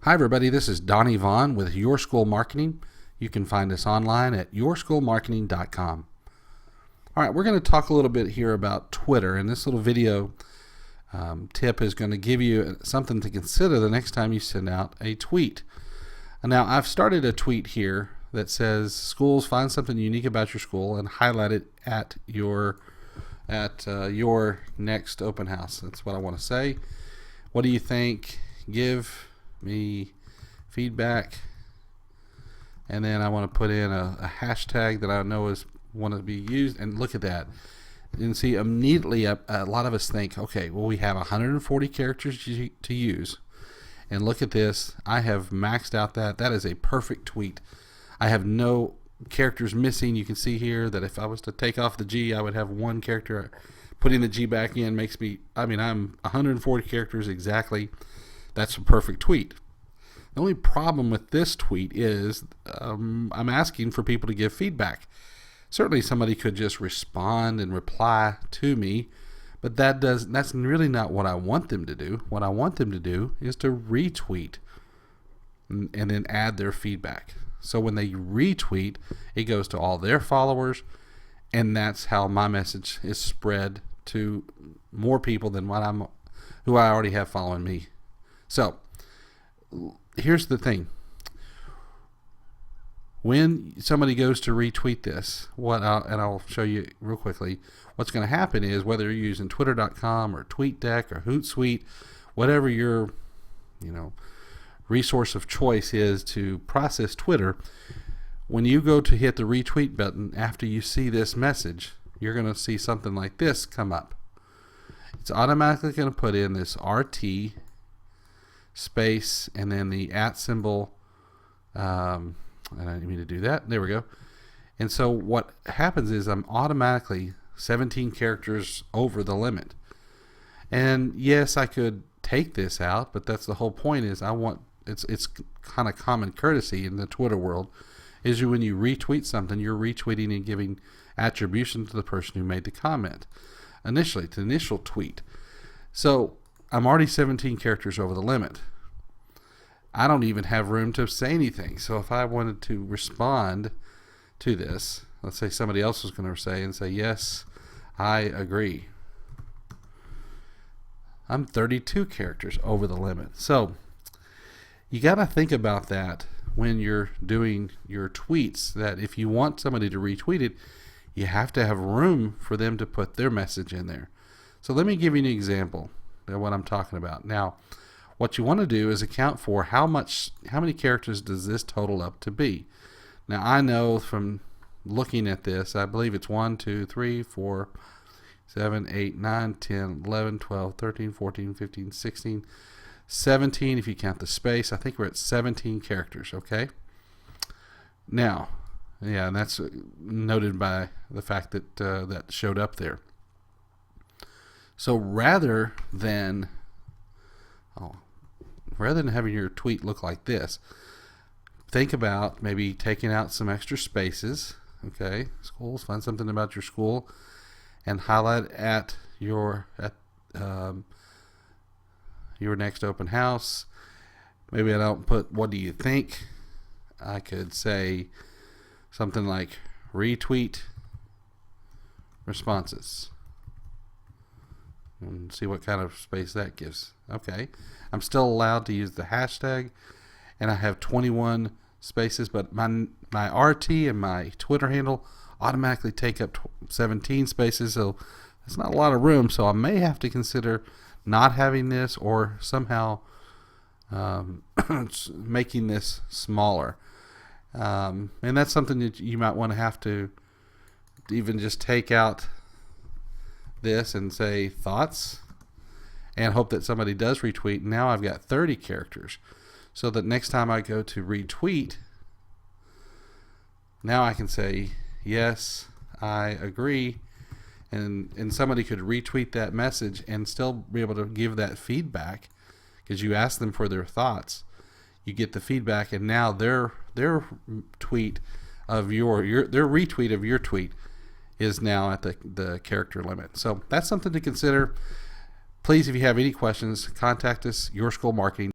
Hi everybody, this is Donnie Vaughn with Your School Marketing. You can find us online at yourschoolmarketing.com. All right, we're going to talk a little bit here about Twitter, and this little video tip is going to give you something to consider the next time you send out a tweet. And now, I've started a tweet here that says, schools, find something unique about your school and highlight it at your next open house. That's what I want to say. What do you think? Give me feedback, and then I want to put in a hashtag that I know is want to be used. And look at that, and see immediately a lot of us think, okay, well, we have 140 characters to use, and look at this, I have maxed out that is a perfect tweet. I have no characters missing. You can see here that if I was to take off the G, I would have one character. Putting the G back in makes me, I'm 140 characters exactly. That's a perfect tweet. The only problem with this tweet is I'm asking for people to give feedback. Certainly somebody could just respond and reply to me, but that's really not what I want them to do. What I want them to do is to retweet and then add their feedback. So when they retweet, it goes to all their followers, and that's how my message is spread to more people than who I already have following me. So here's the thing. When somebody goes to retweet this, and I'll show you real quickly, what's going to happen is, whether you're using twitter.com or TweetDeck or Hootsuite, whatever your resource of choice is to process Twitter, when you go to hit the retweet button after you see this message, you're going to see something like this come up. It's automatically going to put in this RT space and then the @ symbol. I didn't mean to do that. There we go. And so what happens is I'm automatically 17 characters over the limit. And yes, I could take this out, but that's the whole point. Is it's kind of common courtesy in the Twitter world, is when you retweet something, you're retweeting and giving attribution to the person who made the comment initially, to the initial tweet. So I'm already 17 characters over the limit. I don't even have room to say anything. So if I wanted to respond to this, let's say somebody else was going to say, yes, I agree. I'm 32 characters over the limit. So you got to think about that when you're doing your tweets, that if you want somebody to retweet it, you have to have room for them to put their message in there. So let me give you an example of what I'm talking about. Now, what you want to do is account for how many characters does this total up to be. Now, I know from looking at this, I believe it's 1, 2, 3, 4, 7, 8, 9, 10, 11, 12, 13, 14, 15, 16, 17, if you count the space. I think we're at 17 characters, okay? Now, yeah, and that's noted by the fact that that showed up there. So rather than having your tweet look like this, think about maybe taking out some extra spaces. Okay, schools, find something about your school and highlight at your next open house. Maybe I don't put what do you think. I could say something like retweet responses and see what kind of space that gives. Okay, I'm still allowed to use the hashtag, and I have 21 spaces, but my RT and my Twitter handle automatically take up 17 spaces, so that's not a lot of room. So I may have to consider not having this, or somehow making this smaller. And that's something that you might want to have to even just take out this and say thoughts and hope that somebody does retweet. Now I've got 30 characters, so that next time I go to retweet, now I can say yes, I agree, and somebody could retweet that message and still be able to give that feedback, because you ask them for their thoughts. You get the feedback, and now their tweet of their retweet of your tweet is now at the character limit. So that's something to consider. Please, if you have any questions, contact us, Your School Marketing.